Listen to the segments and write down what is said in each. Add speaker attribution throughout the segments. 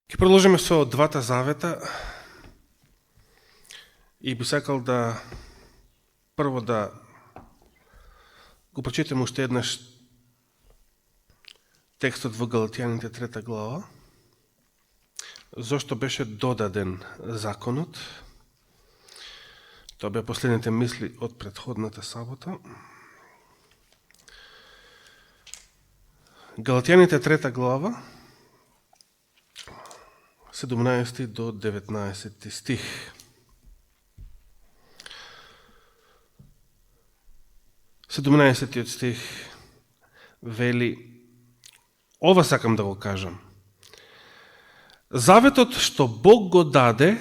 Speaker 1: Ќе продолжиме со двата завета и би сакал да прво да го прочитаме уште еднаш текстот во Галатјаните 3 глава. Зошто беше додаден законот? Тоа беа последните мисли од претходната сабота. Галатјаните 3 глава 17 до 19 стих. Седумнаесеттиот стих вели: ова сакам да го кажам. Заветот што Бог го даде,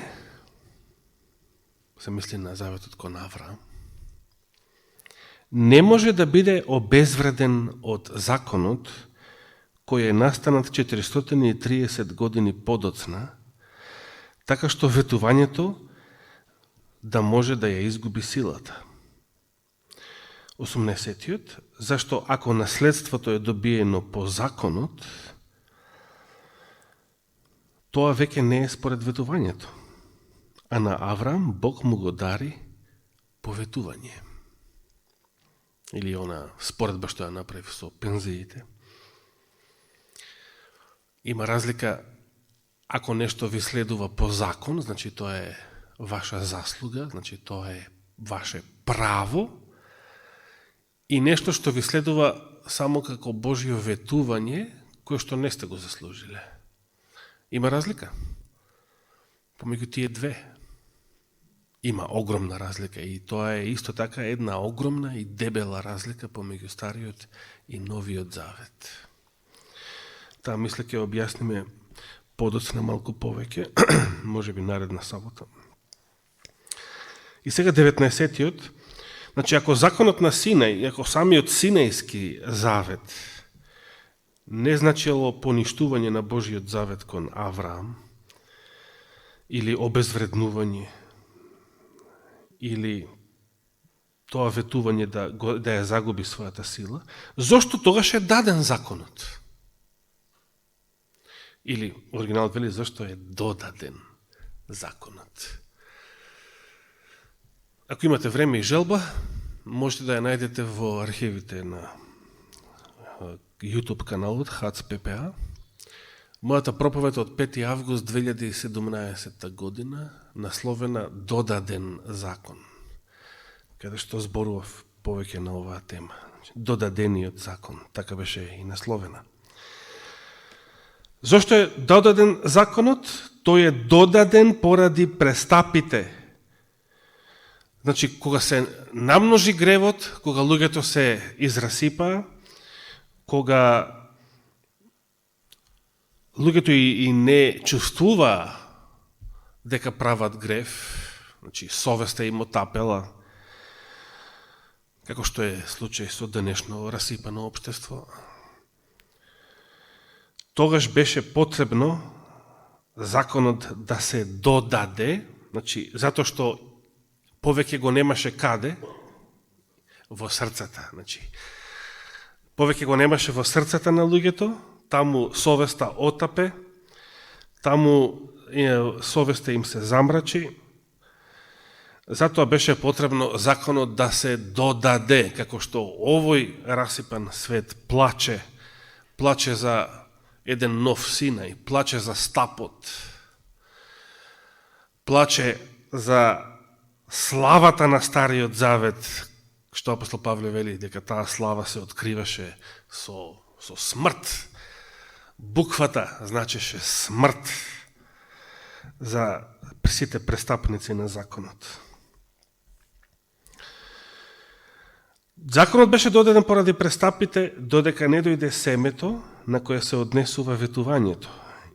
Speaker 1: се мисли на заветот кон Авраам, не може да биде обезвреден од законот кој е настанат 430 години подоцна, така што ветувањето да може да ја изгуби силата. 18-тиот, зашто ако наследството е добиено по законот, тоа веќе не е според ветувањето, а на Авраам Бог му го дари по ветување. Или она споредба што ја направи со пензиите. Има разлика, ако нешто ви следува по закон, значи тоа е ваша заслуга, значи тоа е ваше право, и нешто што ви следува само како Божјо ветување, кое што не сте го заслужиле. Има разлика помеѓу тие две. Има огромна разлика и тоа е исто така една огромна и дебела разлика помеѓу Стариот и Новиот Завет. Таа мисля ќе објасниме подоцна малку повеќе, можеби наредна сабота. И сега 19-тиот, значи ако законот на Синај, ако самиот Синајски завет не значило поништување на Божиот завет кон Авраам, или обезвреднување, или тоа ветување да ја загуби својата сила, зошто тогаш е даден законот? Или, оригиналот вели, зашто е додаден законот. Ако имате време и желба, можете да ја најдете во архивите на YouTube каналот HAC-PPA. Мојата проповед од 5 август 2017 година, насловена Додаден закон, каде што зборував повеќе на оваа тема. Додадениот закон, така беше и насловена. Зошто е додаден законот? Тој е додаден поради престапите. Значи, кога се намножи гревот, кога луѓето се израсипаа, кога луѓето и не чувствуваа дека прават грев, значи совеста им отапела, како што е случај со денешно расипано општество, тогаш беше потребно законот да се додаде, значи, затоа што повеќе го немаше каде? Во срцата. Значи, повеќе го немаше во срцата на луѓето, таму совеста отапе, таму совеста им се замрачи, затоа беше потребно законот да се додаде, како што овој расипан свет плаче за еден нов Синај, плаче за стапот, плаче за славата на Стариот Завет, што апостол Павле вели дека таа слава се откриваше со смрт. Буквата значеше смрт за сите престапници на законот. Законот беше додаден поради престапите, додека не дојде семето на кое се однесува ветувањето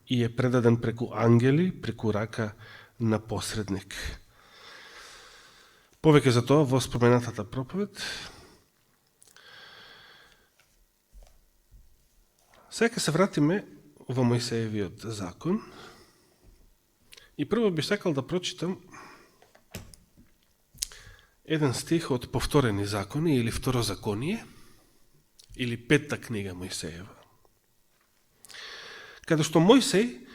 Speaker 1: и е предаден преку ангели, преку рака на посредник. Повеќе за тоа во споменатата проповед. Сега се вратиме во Мојсеевиот закон и прво би сакал да прочитам еден стих од Повторени закони или Второзаконие или Петта книга Мојсеева, каде што Мојсей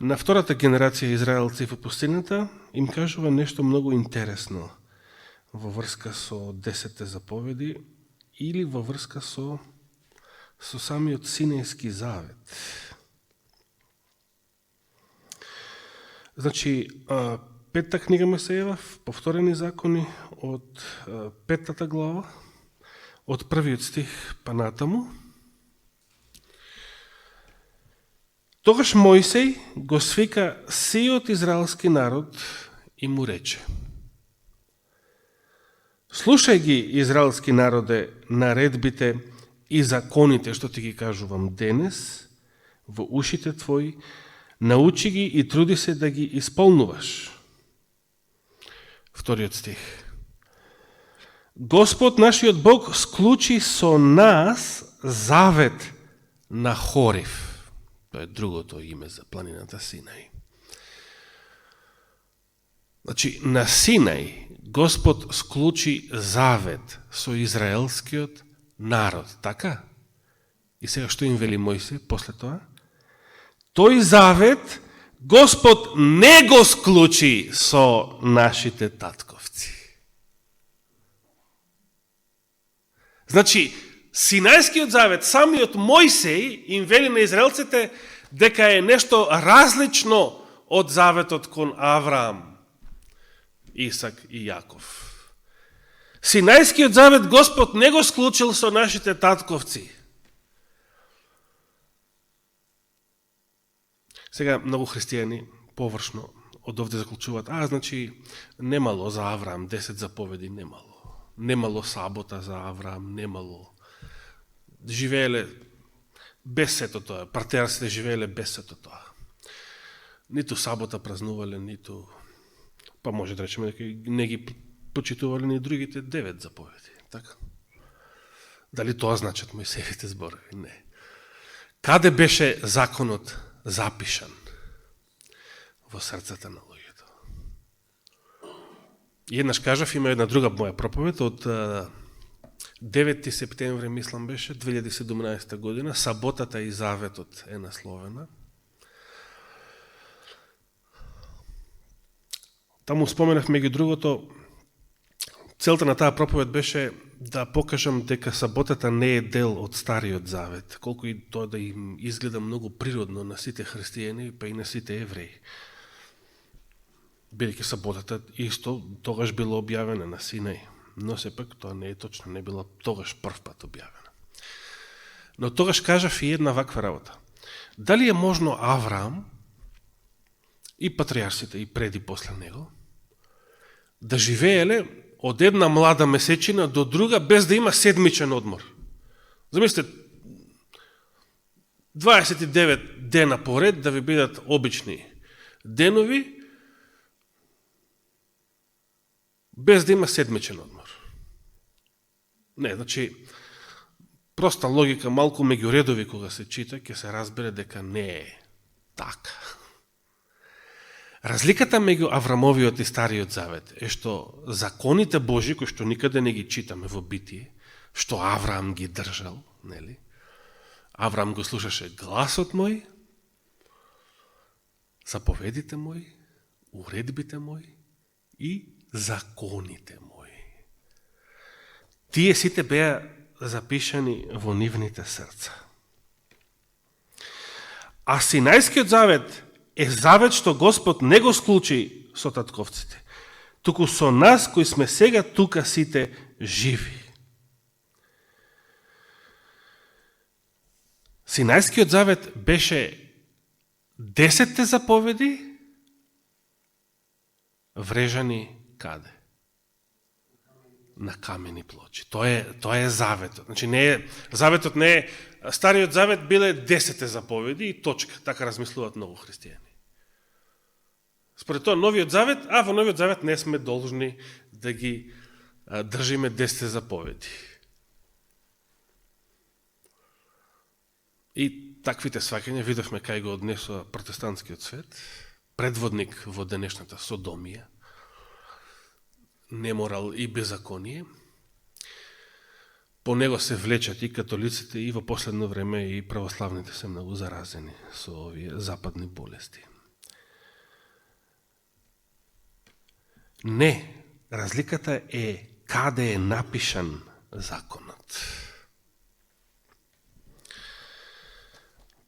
Speaker 1: На втората генерација израелци во пустината им кажува нешто многу интересно во врска со 10 заповеди или во врска со самиот Синајски завет. Значи, петта книга Мојсеева, повторени закони од 5 глава, од првиот стих па натаму. Тогаш Мојсей го свика сиот израелски народ и му рече: слушај ги, израелски народе, наредбите и законите што ти ги кажувам денес во ушите твои, научи ги и труди се да ги исполнуваш. Вториот стих. Господ нашиот Бог склучи со нас завет на Хорив. Тоа е другото име за планината Синај. Значи, на Синај Господ склучи завет со израелскиот народ, така? И сега што им вели Мојсе после тоа? Тој завет Господ не го склучи со нашите татковци. Значи, Синајскиот завет, самиот Мојсей им вели на израелците дека е нешто различно од заветот кон Авраам, Исак и Јаков. Синајскиот завет Господ не го склучил со нашите татковци. Сега многу христијани површно од овде заклучуваат, значи немало за Авраам 10 заповеди, немало сабота за Авраам, немало. Живееле без сето тоа, партерците живееле без сето тоа. Ниту сабота празнувале, ниту, па може да речеме дека не ги почитувале ни другите 9 заповеди, така? Дали тоа значат Мојсеевите зборови? Не. Каде беше законот запишан? Во срцата на луѓето. Еднаш кажав, има една друга моја проповед од 9 септември, мислам беше, 2017 година, Саботата и заветот е насловена. Таму споменав меѓу другото, целта на таа проповед беше да покажам дека саботата не е дел од Стариот Завет, колку и тоа да им изгледа многу природно на сите христијани, па и на сите евреи. Бидејќи саботата исто тогаш било објавена на Синај, но сепак тоа не е точно, не била тогаш првпат објавена. Но тогаш кажав и една ваква работа. Дали е можно Авраам и патриарсите и пред и после него да живееле од една млада месечина до друга без да има седмичен одмор? Замислите, 29 дена поред да ви бидат обични денови без да има седмичен одмор. Не, значи, проста логика, малку меѓу редови кога се чита, ќе се разбере дека не е така. Разликата меѓу Аврамовиот и Стариот Завет е што законите Божи, кои што никаде не ги читаме во Битие, што Авраам ги држал, нели? Авраам го слушаше гласот мој, заповедите мои, уредбите мои и законите мои. Тие сите беа запишани во нивните срца. А Синајскиот завет е завет што Господ не го склучи со татковците, туку со нас кои сме сега тука сите живи. Синајскиот завет беше 10 заповеди врежани каде? На камени плочи. Тоа е заветот. Значи заветот не е, Стариот завет биле 10 заповеди и точка. Така размислуваат многу христијани. Според тоа новиот завет, во новиот завет не сме должни да ги држиме 10 заповеди. И таквите сваќања видовме кај го однесува протестантскиот свет, предводник во денешната Содомија, неморал и беззаконие. По него се влечат и католиците и во последно време и православните се многу заразени со овие западни болести. Не, разликата е каде е напишан законот.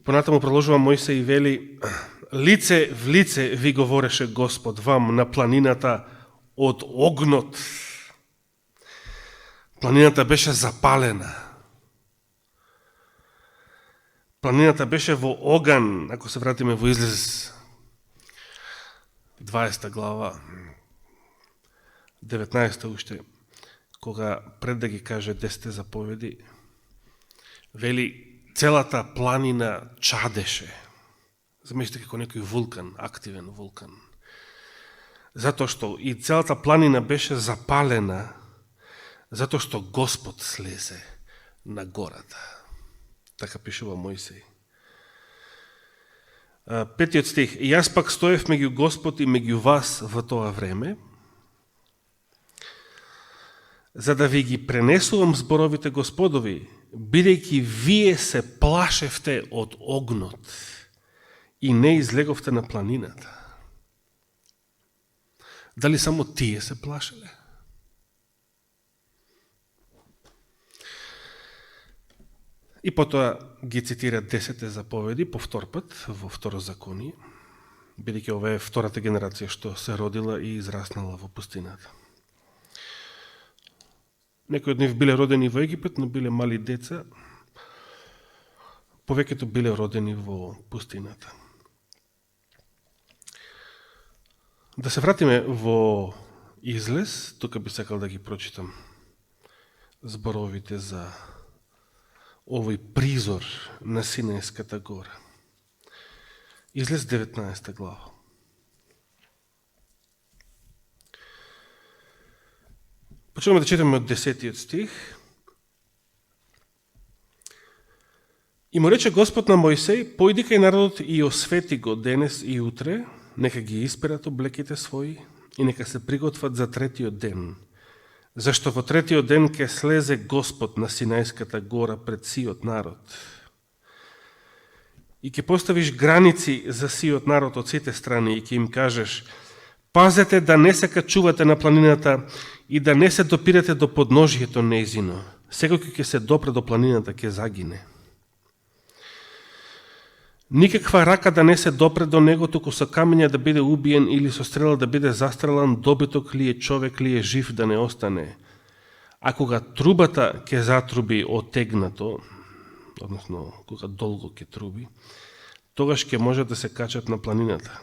Speaker 1: Понатаму продолжува Мојсей и вели: лице в лице ви говореше Господ вам на планината од огнот. Планината беше запалена. Планината беше во оган, ако се вратиме во Излез 20 глава, 19 уште, кога пред да ги каже 10 заповеди, вели целата планина чадеше. Замислите како некој вулкан, активен вулкан. Затоа што и целата планина беше запалена, затоа што Господ слезе на гората. Така пишува Мојсей. 5 стих. Јас пак стоев меѓу Господ и меѓу вас во тоа време, за да ви ги пренесувам зборовите Господови, бидејќи вие се плашевте од огнот и не излеговте на планината. Дали само тие се плашеле? И потоа ги цитира 10 заповеди по втор пат во Второзаконие, бидејќи ова е втората генерација што се родила и израснала во пустината. Некои од нив биле родени во Египет, но биле мали деца. Повеќето биле родени во пустината. Да се вратиме во Излез, тука би сакал да ги прочитам зборовите за овој призор на Синајската гора. Излез 19 глава. Почнуваме да читаме од 10 стих. И му рече Господ на Мојсей: појди кај народот и освети го денес и утре, нека ги исперат облеките своји и нека се приготват за третиот ден. Зашто во третиот ден ќе слезе Господ на Синајската гора пред сиот народ. И ќе поставиш граници за сиот народ од сите страни и ќе им кажеш: пазете да не се качувате на планината и да не се допирате до подножието нејзино. Секој кој ќе се допре до планината ќе загине. Никаква рака да не се допре до него, туку со камења да биде убиен или со стрела да биде застрелан, добиток ли е човек ли е жив да не остане. А кога трубата ќе затруби отегнато, односно кога долго ќе труби, тогаш ќе може да се качат на планината.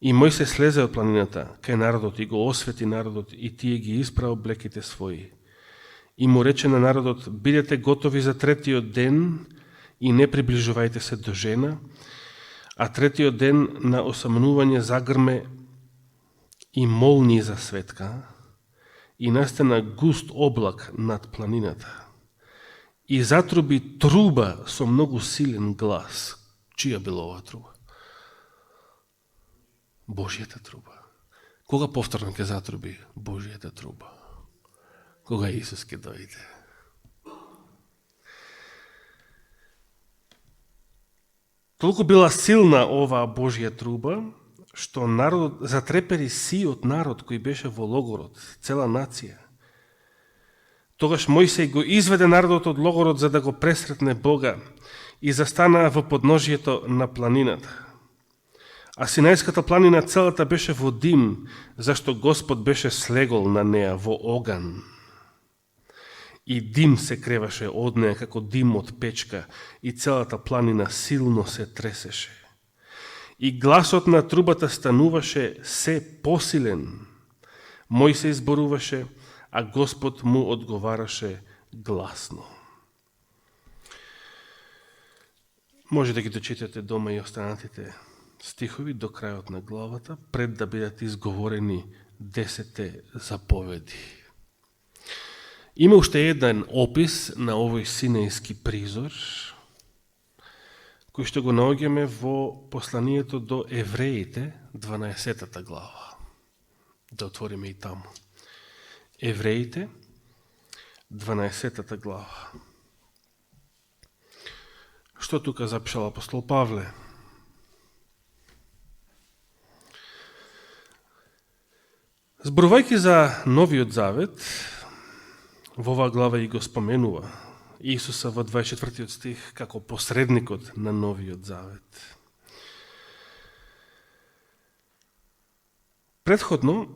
Speaker 1: И Мојсей слезе од планината кај народот и го освети народот и тие ги испра облеките своји. И му рече на народот: бидете готови за третиот ден и не приближувајте се до жена, а третиот ден на осамнување загрме и молни за светка и настана густ облак над планината. И затруби труба со многу силен глас. Чија била ова труба? Божјата труба. Кога повторно ќе затруби Божјата труба? Кога Исус ќе дојде? Толку била силна оваа Божја труба, што народот затрепери сиот народ кој беше во логорот, цела нација. Тогаш Мојсей го изведе народот од логорот за да го пресретне Бога и застанаа во подножието на планината. А Синајската планина целата беше во дим, зашто Господ беше слегол на неа во оган. И дим се креваше од неа како дим од печка и целата планина силно се тресеше. И гласот на трубата стануваше се посилен. Мојсей зборуваше, а Господ му одговараше гласно. Може да ги дочитате дома и останатите стихови до крајот на главата, пред да бидат изговорени 10 заповеди. Има уште еден опис на овој синајски призор, кој што го наоѓаме во посланието до Евреите, 12 глава. Да отвориме и таму. Евреите, 12 глава. Што тука запишал апостол Павле? Зборувајќи за Новиот Завет, во оваа глава и го споменува Исуса во 24 стих како посредникот на Новиот Завет. Предходно,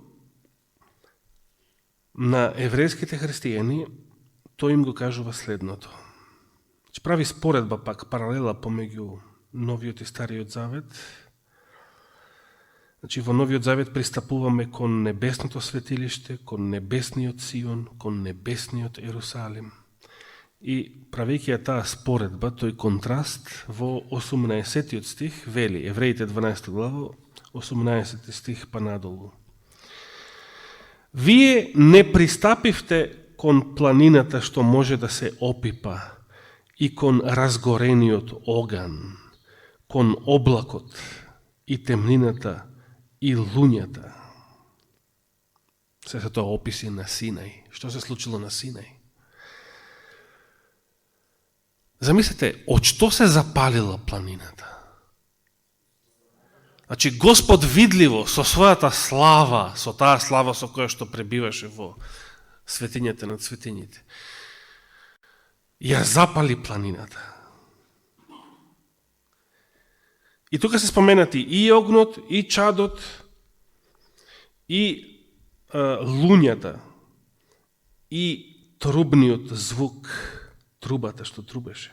Speaker 1: на еврејските христијани, тој им го кажува следното. Прави споредба пак, паралела помеѓу Новиот и Стариот Завет. Во Новиот Завет пристапуваме кон небесното светилиште, кон небесниот Сион, кон небесниот Ерусалим. И правејќи ја таа споредба, тој контраст, во 18 стих вели, Евреите 12 глава, 18 стих па надолу. Вие не пристапивте кон планината што може да се опипа и кон разгорениот оган, кон облакот и темнината и луњата. Се тоа описи на Синај. Што се случило на Синај? Замислете, од што се запалила планината? Господ видливо со својата слава, со таа слава со која што пребиваше во светињата над светињите, ја запали планината. И тука се споменати и огнот, и чадот, и луњата, и трубниот звук, трубата што трубеше.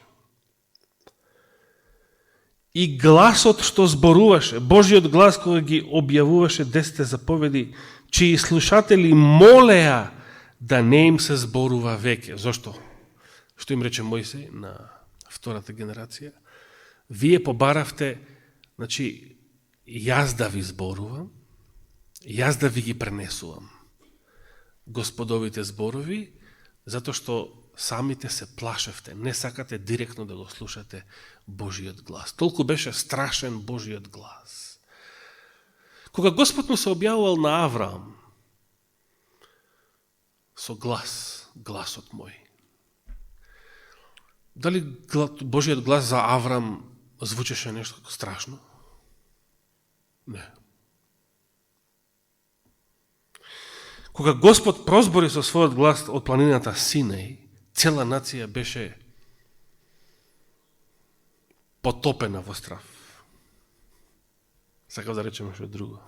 Speaker 1: И гласот што зборуваше, Божиот глас кога ги објавуваше 10 заповеди, чии слушатели молеа да не им се зборува веќе. Зошто? Што им рече Мојсей на втората генерација? Вие побаравте, јас да ви зборувам, јас да ви ги пренесувам Господовите зборови, затоа што самите се плашевте, не сакате директно да го слушате Божиот глас. Толку беше страшен Божиот глас. Кога Господ му се објавувал на Авраам, со гласот мој, дали Божиот глас за Авраам звучеше нешто страшно? Не. Кога Господ прозбори со својот глас од планината Синај, цела нација беше потопена во страв. Сакав да речем што друго.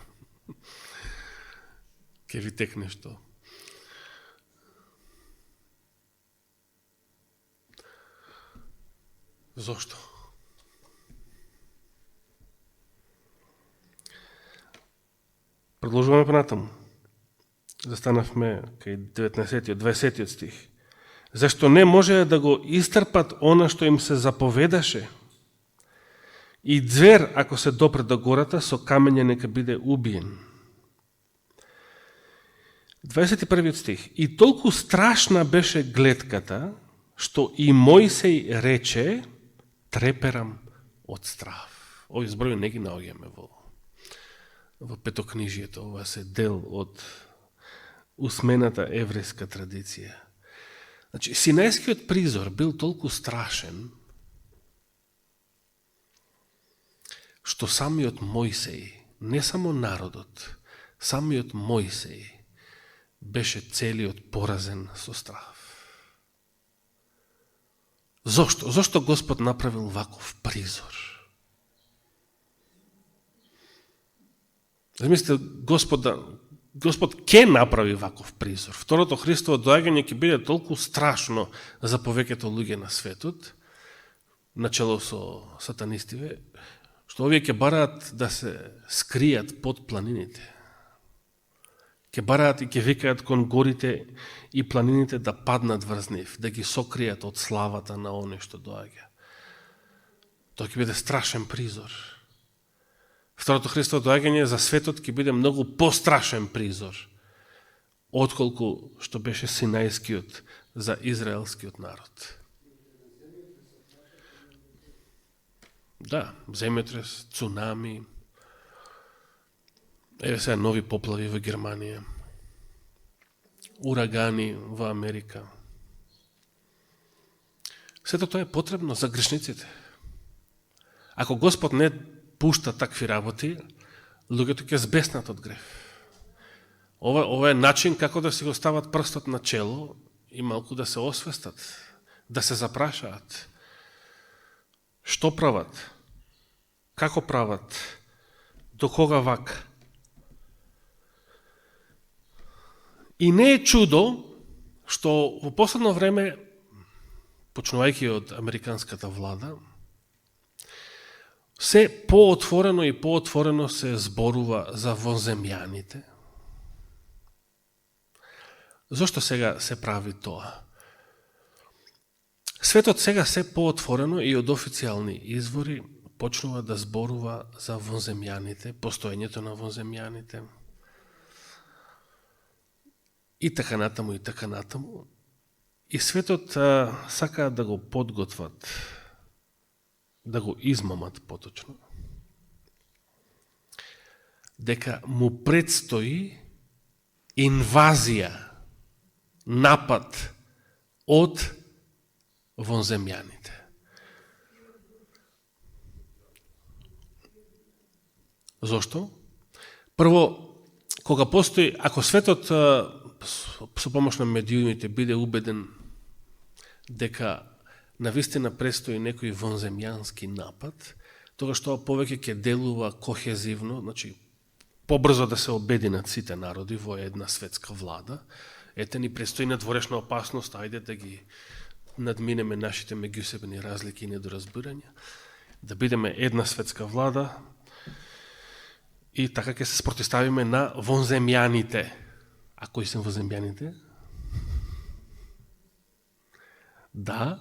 Speaker 1: Ке ви текне што. Зошто? Продолжуваме понатаму. Застанавме кај 19-тиот, 20-тиот стих. Зашто не можеа да го истрпат она што им се заповедаше? И звер, ако се допре до гората, со камење нека биде убиен. 21 стих. И толку страшна беше гледката, што и Мојсей рече, треперам од страв. Овој зброј не ги наоѓаме во петокнижието. Ова се дел од усмената еврејска традиција. Синајскиот призор бил толку страшен, што самиот Мојсей, не само народот, самиот Мојсей беше целиот поразен со страв. Зошто? Зошто Господ направил ваков призор? Замислите, Господ ке направи ваков призор. Второто Христово доаѓање ќе биде толку страшно за повеќето луѓе на светот, начело со сатанистиве, што овие ќе бараат да се скријат под планините. Ќе бараат и ќе викаат кон горите и планините да паднат врз нив, да ги сокријат од славата на оне што доаѓа. Тоа ќе биде страшен призор. Второто Христово доаѓање за светот ќе биде многу пострашен призор, отколку што беше Синајскиот за израелскиот народ. Да, земјотрес, цунами, еве сега нови поплави во Германија, урагани во Америка. Сето тоа е потребно за грешниците. Ако Господ не пушта такви работи, луѓето ќе збеснат од грев. Ова е начин како да си го стават прстот на чело и малку да се освестат, да се запрашаат. Што прават? Како прават? До кога вак? И не е чудо што во последно време, почнувајќи од американската влада, се поотворено и поотворено се зборува за вонземјаните. Зошто сега се прави тоа? Светот сега се поотворено и од официјални извори почнува да зборува за вонземјаните, постоењето на вонземјаните. И така натаму, и така натаму. И светот сакаат да го подготват, да го измамат поточно, дека му предстои инвазија, напад од вонземјаните. Зошто? Прво, кога постои, ако светот со помош на медиумите биде убеден дека навистина престои некој вонземјански напад, тогаш тоа повеќе ќе делува кохезивно, значи побрзо да се обединат сите народи во една светска влада. Ете ни престои надворешна опасност, ајде да ги надминеме нашите меѓусебни разлики и недоразбирања, да бидеме една светска влада и така ќе се спротиставиме на вонземјаните. А кои се вонземјаните? Да,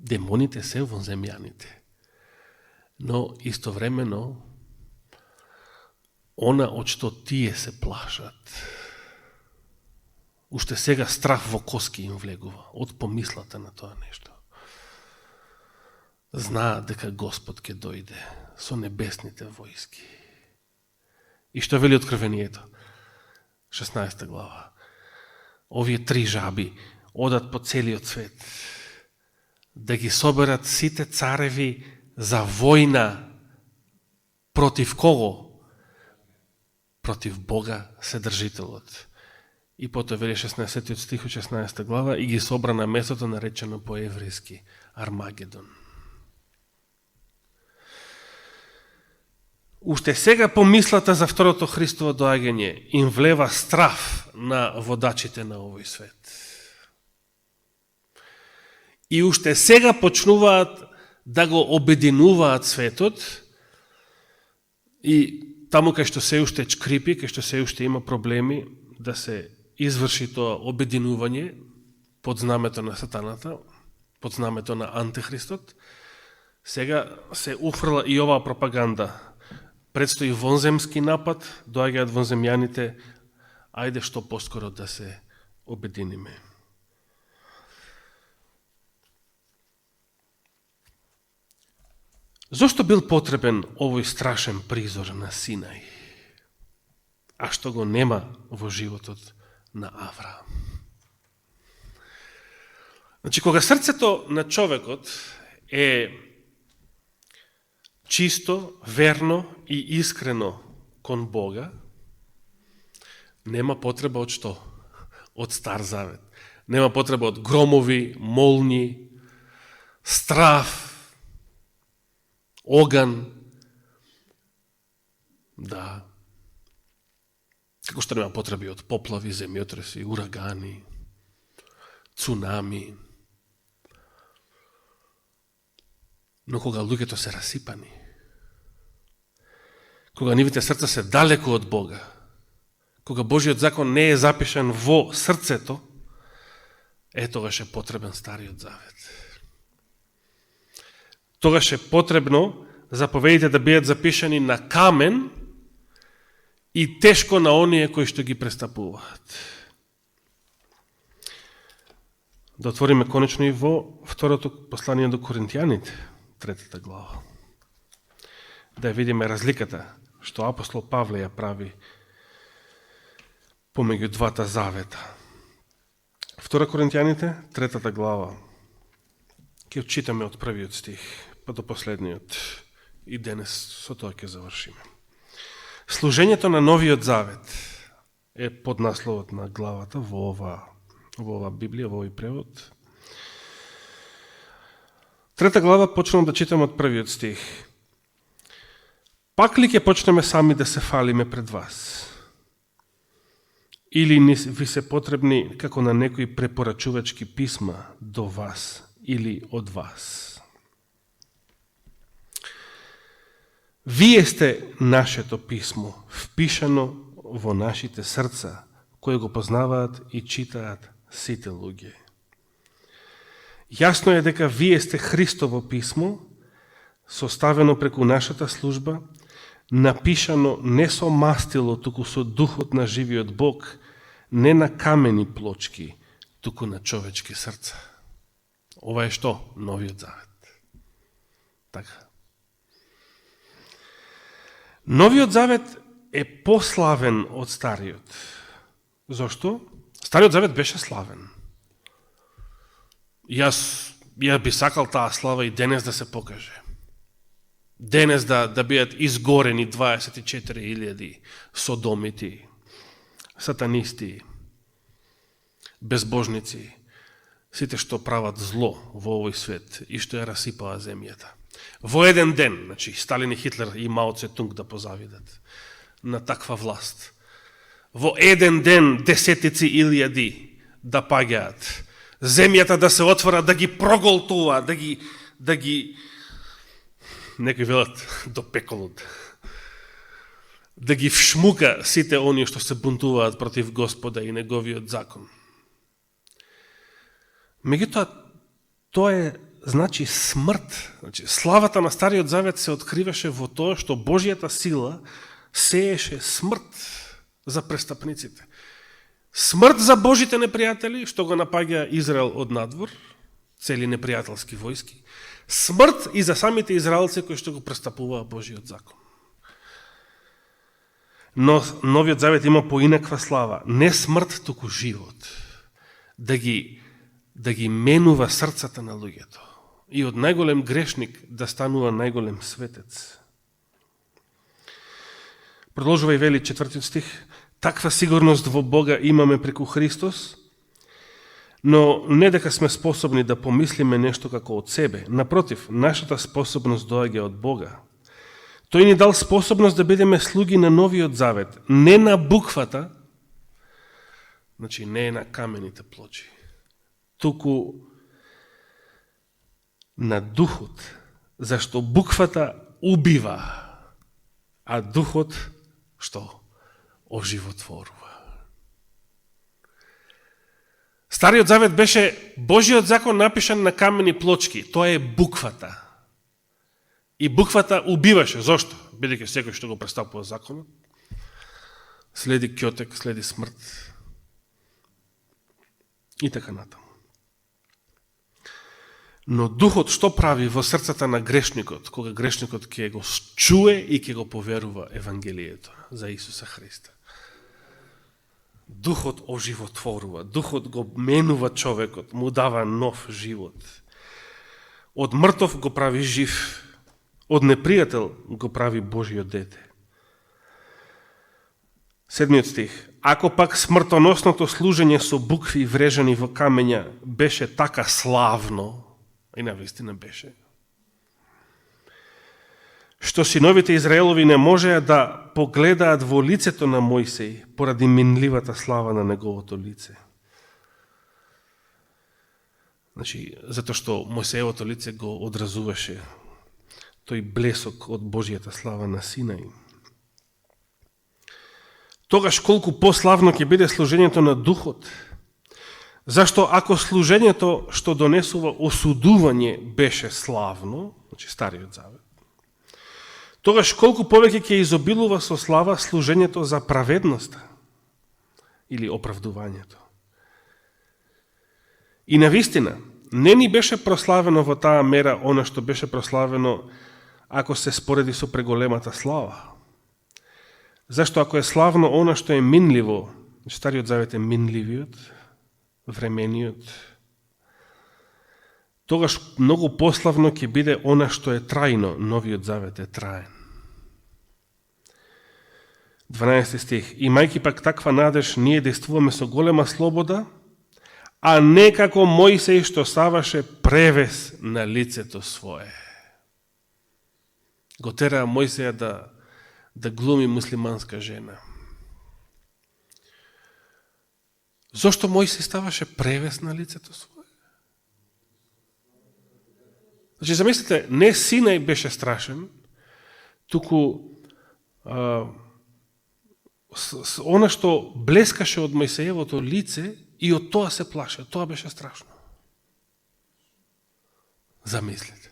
Speaker 1: демоните се вонземјаните. Но истовремено, она од што тие се плашат, уште сега страх во коски им влегува, од помислата на тоа нешто. Знаат дека Господ ќе дојде со небесните војски. И што вели Откровението? 16 глава. Овие 3 жаби одат по целиот свет да ги соберат сите цареви за војна против кого? Против Бога Вседржителот. И потоа вели 16 стих 16 глава и ги собра на местото наречено по еврејски Армагедон. Уште сега помислата за второто Христово доаѓање им влева страв на водачите на овој свет. И уште сега почнуваат да го обединуваат светот и таму кај што се уште чкрипи, кај што се уште има проблеми да се изврши тоа обединување под знамето на сатаната, под знамето на антихристот, сега се уфрла и оваа пропаганда. Предстои вонземски напад, доаѓаат вонземјаните, ајде што поскоро да се обединиме. Зошто бил потребен овој страшен призор на Синај, а што го нема во животот на Авраам? Значи, кога срцето на човекот е чисто, верно и искрено кон Бога, нема потреба од што? Од Стар Завет. Нема потреба од громови, молни, страв, оган. Да. Како што нема потреби од поплави, земјотреси, урагани, цунами. Но кога луѓето се расипани, кога нивите срца се далеко од Бога, кога Божиот закон не е запишан во срцето, тогаш е потребен Стариот Завет. Тогаш е потребно заповедите да бидат запишани на камен и тешко на оние кои што ги престапуваат. Да отвориме конечно и во второто послание до Коринтијаните, 3 глава. Да видиме разликата што апостол Павле ја прави помеѓу двата завета. 2 Коринтијаните, 3 глава. Ќе читаме од првиот стих па до последниот и денес со тоа ќе завршиме. Служењето на новиот завет, е поднасловот на главата во ова Библија, во овој превод. 3 глава почнем да читаме од првиот стих. Пак ли ќе почнеме сами да се фалиме пред вас? Или ви се потребни како на некои препорачувачки писма до вас или од вас? Вие сте нашето писмо, впишано во нашите срца, кои го познаваат и читаат сите луѓе. Јасно е дека вие сте Христово писмо, составено преку нашата служба, напишано не со мастило, туку со духот на живиот Бог, не на камени плочки, туку на човечки срца. Ова е што? Новиот завет. Така. Новиот завет е пославен од Стариот. Зошто? Стариот завет беше славен. Јас би сакал таа слава и денес да се покаже. Денес да бидат изгорени 24.000 содомити, сатанисти, безбожници, сите што прават зло во овој свет и што ја расипаа земјата. Во еден ден, значи, Сталин и Хитлер и Мао Цетунг да позавидат на таква власт. Во еден ден десетици илјади да паѓаат. Земјата да се отвора, да ги проголтува, да ги некои велат до пеколот, да ги вшмука сите они што се бунтуваат против Господа и неговиот закон. Меѓутоа, тоа е значи смрт. Значи, славата на Стариот Завет се откриваше во тоа што Божјата сила сееше смрт за престапниците. Смрт за Божите непријатели, што го напаѓа Израел од надвор, цели непријателски војски. Смрт и за самите израелци кои што го престапуваа Божиот закон. Но Новиот Завет има поинаква слава. Не смрт, туку живот. Да ги менува срцата на луѓето. И од најголем грешник да станува најголем светец. Продолжува и вели 4 стих. Таква сигурност во Бога имаме преку Христос, но не дека сме способни да помислиме нешто како од себе. Напротив, нашата способност доаѓа од Бога. Тој ни дал способност да бидеме слуги на Новиот Завет, не на буквата, значи не на камените плочи, туку на духот, зашто буквата убива, а духот што? Оживотворува. Стариот Завет беше Божиот закон напишан на камени плочки. Тоа е буквата. И буквата убиваше. Зошто? Бидејќи секој што го престапува законот, следи ќотек, следи смрт. И така натаму. Но духот што прави во срцата на грешникот, кога грешникот ќе го чуе и ќе го поверува Евангелието за Исуса Христа? Духот оживотворува, духот го менува човекот, му дава нов живот. Од мртов го прави жив, од непријател го прави Божиот дете. 7 стих. Ако пак смртоносното служење со букви врежани во камења беше така славно, и навистина беше, што синовите Израелови не можеа да погледаат во лицето на Мојсей поради минливата слава на неговото лице. Значи, затоа што Мојсеевото лице го одразуваше тој блесок од Божјата слава на Синај. Тогаш колку пославно ќе биде служењето на Духот, зашто ако служењето што донесува осудување беше славно, значи Стариот Завет, тогаш колку повеќе ќе изобилува со слава служењето за праведноста или оправдувањето. И навистина, не ни беше прославено во таа мера она што беше прославено ако се спореди со преголемата слава. Зашто ако е славно она што е минливо, Стариот Завет е минливиот, времениот, тогаш многу пославно ќе биде она што е трајно, Новиот Завет е траен. 12 стих. Имајќи пак таква надеж, ние действуваме со голема слобода, а не како Мојсей што ставаше превес на лицето свое. Го тераа Мојсеја да глуми муслиманска жена. Зошто Мојсей ставаше превес на лицето свое? Значи, замислите, не Синај беше страшен, туку она што блескаше од Мојсеевото лице и од тоа се плаше, тоа беше страшно. Замислите.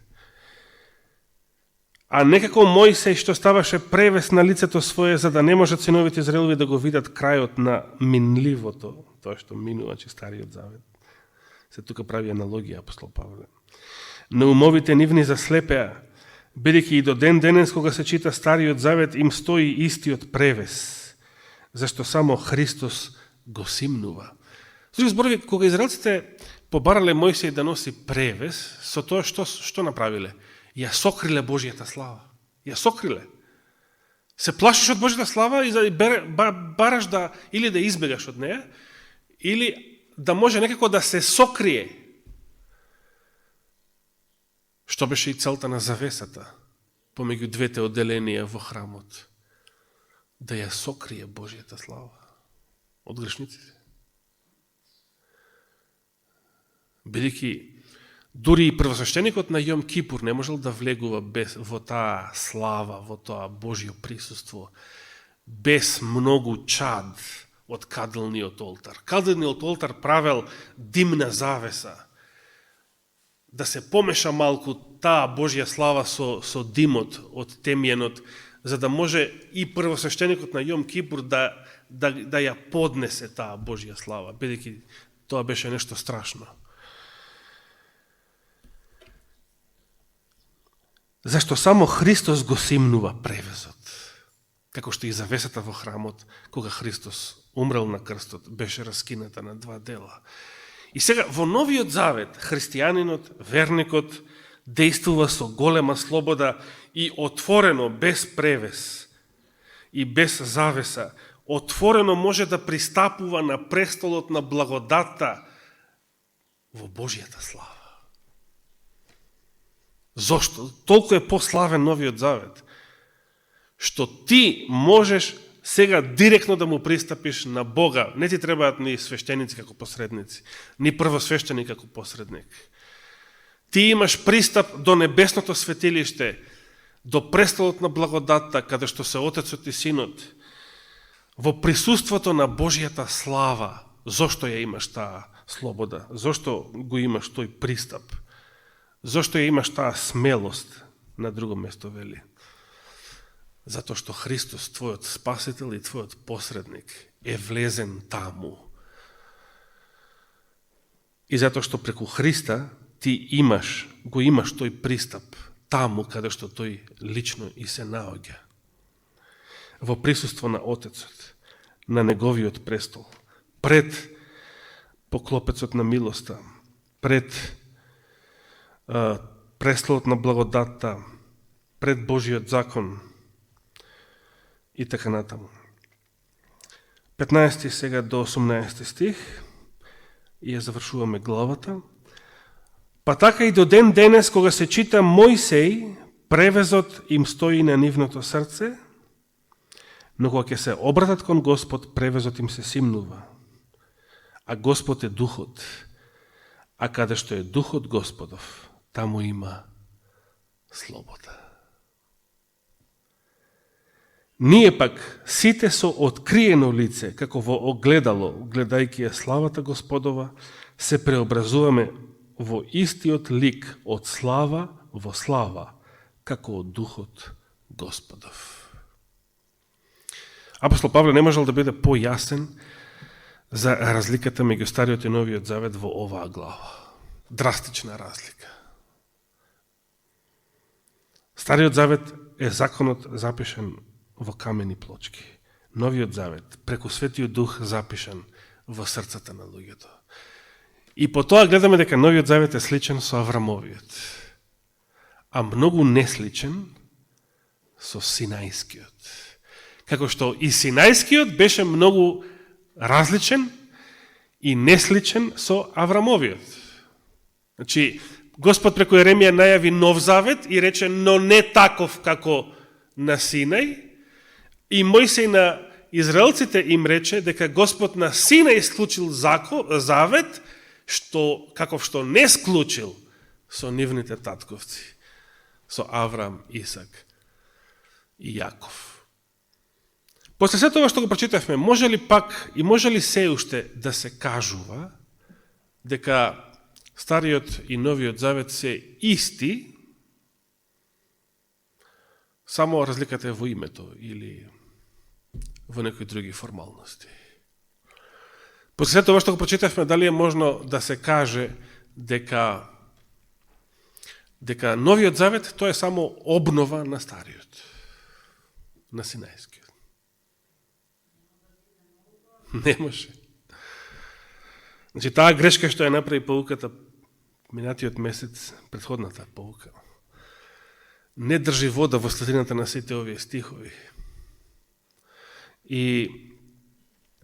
Speaker 1: А некако Мојсей што ставаше превес на лицето свое, за да не можат синовите Израелови да го видат крајот на минливото, тоа што минува, че Стариот Завет. Се тука прави аналогија апостол Павле. На умовите нивни заслепеа, бидејќи и до ден денес кога се чита Стариот Завет им стои истиот превес, зашто само Христос го симнува. С други зборови, кога израелците побарале Мојсей да носи превес, со тоа што направиле? Ја сокриле Божијата слава. Ја сокриле. Се плашиш од Божијата слава и бараш да или да избегаш од неја, или да може некако да се сокрие. Што беше и целта на завесата помеѓу двете одделенија во храмот? Да ја сокрие Божијата слава од грешниците. Бидејќи дури и првосвещеникот на Јом Кипур не можел да влегува во таа слава, во тоа Божјо присуство, без многу чад од каделниот олтар. Каделниот олтар правел димна завеса, да се помеша малку таа Божја слава со димот од темјенот, за да може и првосвещеникот на Јом Кипур да ја поднесе таа Божја слава, бидејќи тоа беше нешто страшно. Зашто само Христос го симнува превезот, како што и завесата во храмот, кога Христос умрел на крстот, беше раскината на два дела. И сега, во Новиот Завет, христијанинот, верникот, действува со голема слобода и отворено, без превес и без завеса, отворено може да пристапува на престолот на благодатта во Божијата слава. Зошто? Толку е пославен Новиот Завет, што ти можеш сега директно да му пристапиш на Бога. Не ти требаат ни свештеници како посредници, ни првосвещеник како посредник. Ти имаш пристап до небесното светилиште, до престолот на благодатта, каде што се Отецот и Синот, во присуството на Божијата слава. Зошто ја имаш таа слобода? Зошто го имаш тој пристап? Зошто ја имаш таа смелост? На друго место вели. Затоа што Христос, твојот спасител и твојот посредник, е влезен таму. И затоа што преку Христа ти го имаш тој пристап таму каде што тој лично и се наоѓа. Во присуство на Отецот, на неговиот престол, пред поклопецот на милоста, пред престолот на благодатта, пред Божиот закон и така натаму. 15 сега до 18 стих и ја завршуваме главата. Па така и до ден денес, кога се чита Мојсей, превезот им стои на нивното срце, но кога ќе се обратат кон Господ, превезот им се симнува. А Господ е Духот, а каде што е Духот Господов, таму има слобода. Ние пак, сите со откриено лице, како во огледало, гледајќи ја славата Господова, се преобразуваме во истиот лик од слава во слава, како од Духот Господов. Апостол Павле не можел да биде појасен за разликата меѓу Стариот и Новиот Завет во оваа глава. Драстична разлика. Стариот Завет е законот запишан во камени плочки. Новиот Завет, преку Светиот Дух, запишан во срцата на луѓето. И по тоа гледаме дека Новиот Завет е сличен со Аврамовиот, а многу несличен со Синајскиот. Како што и Синајскиот беше многу различен и несличен со Аврамовиот. Значи, Господ преку Еремија најави нов завет и рече, но не таков како на Синај. И Мојсей на израелците им рече дека Господ на Синај склучил завет, каков што не склучил со нивните татковци, со Аврам, Исак и Јаков. После се тоа што го прочитавме, може ли се уште да се кажува дека Стариот и Новиот Завет се исти, само разликата е во името или во некои други формалности? После се тоа што го прочитавме, дали е можно да се каже дека Новиот Завет тоа е само обнова на Стариот, на Синајскиот? Не може. Значи, таа грешка што ја направи поуката минатиот месец, претходната поука, не држи вода во средината на сите овие стихови. И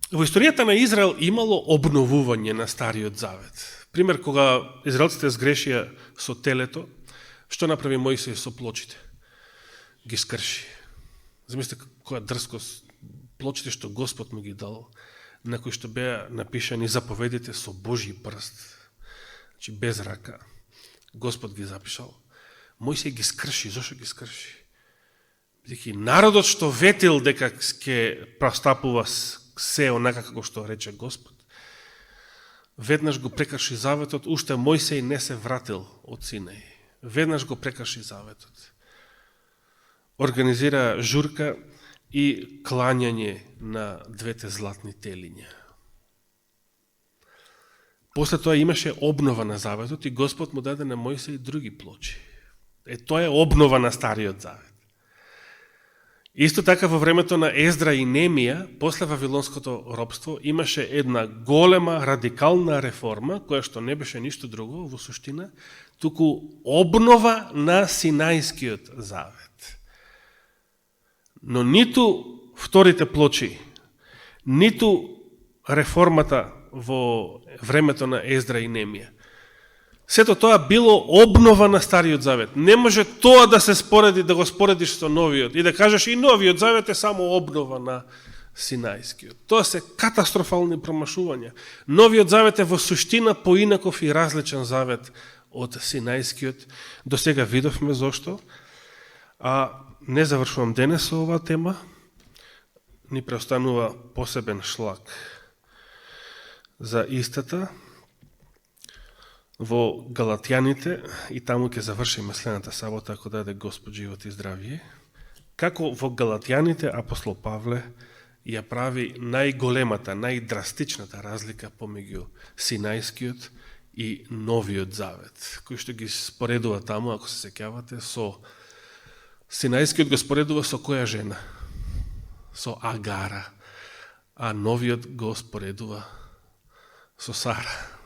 Speaker 1: во историјата на Израел имало обновување на Стариот Завет. Пример, кога израелците сгрешија со телето, што направи Мојсей со плочите? Ги скрши. Замислите која дрскост, плочите што Господ му ги дал, на кои што беа напишани заповедите со Божји прст, значи без рака, Господ ги запишал. Мојсей ги скрши. Зошто ги скрши? Бидејќи народот што ветил дека ќе простапува се онака како што рече Господ, веднаш го прекрши заветот, уште Мојсей не се вратил од Синај. Веднаш го прекрши заветот. Организира журка и клањање на двете златни телиња. После тоа имаше обнова на заветот и Господ му даде на Мојсей други плочи. Тоа е обнова на Стариот Завет. Исто така во времето на Ездра и Немија, после Вавилонското робство, имаше една голема радикална реформа, која што не беше ништо друго во суштина, туку обнова на Синајскиот Завет. Но ниту вторите плочи, ниту реформата во времето на Ездра и Немија, сето тоа било обнова на Стариот Завет. Не може тоа да се спореди, да го споредиш со Новиот и да кажеш и Новиот Завет е само обнова на Синајскиот. Тоа се катастрофални промашувања. Новиот Завет е во суштина поинаков и различен завет од Синајскиот. До сега видовме зошто. А не завршувам денес со оваа тема. Ни преостанува посебен шлак за истата во Галатјаните, и таму ќе завршиме следната сабота, ако даде Господ живот и здравие. Како во Галатјаните апостол Павле ја прави најголемата, најдрастичната разлика помеѓу Синајскиот и Новиот Завет, кој што ги споредува таму, ако се сеќавате, со Синајскиот го споредува со која жена? Со Агара, а Новиот го споредува со Сара.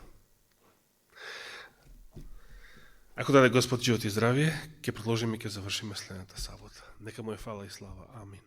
Speaker 1: Ако даде Господ живот и здравие, ќе продолжиме и ќе завршиме следната сабота. Нека му е фала и слава. Амин.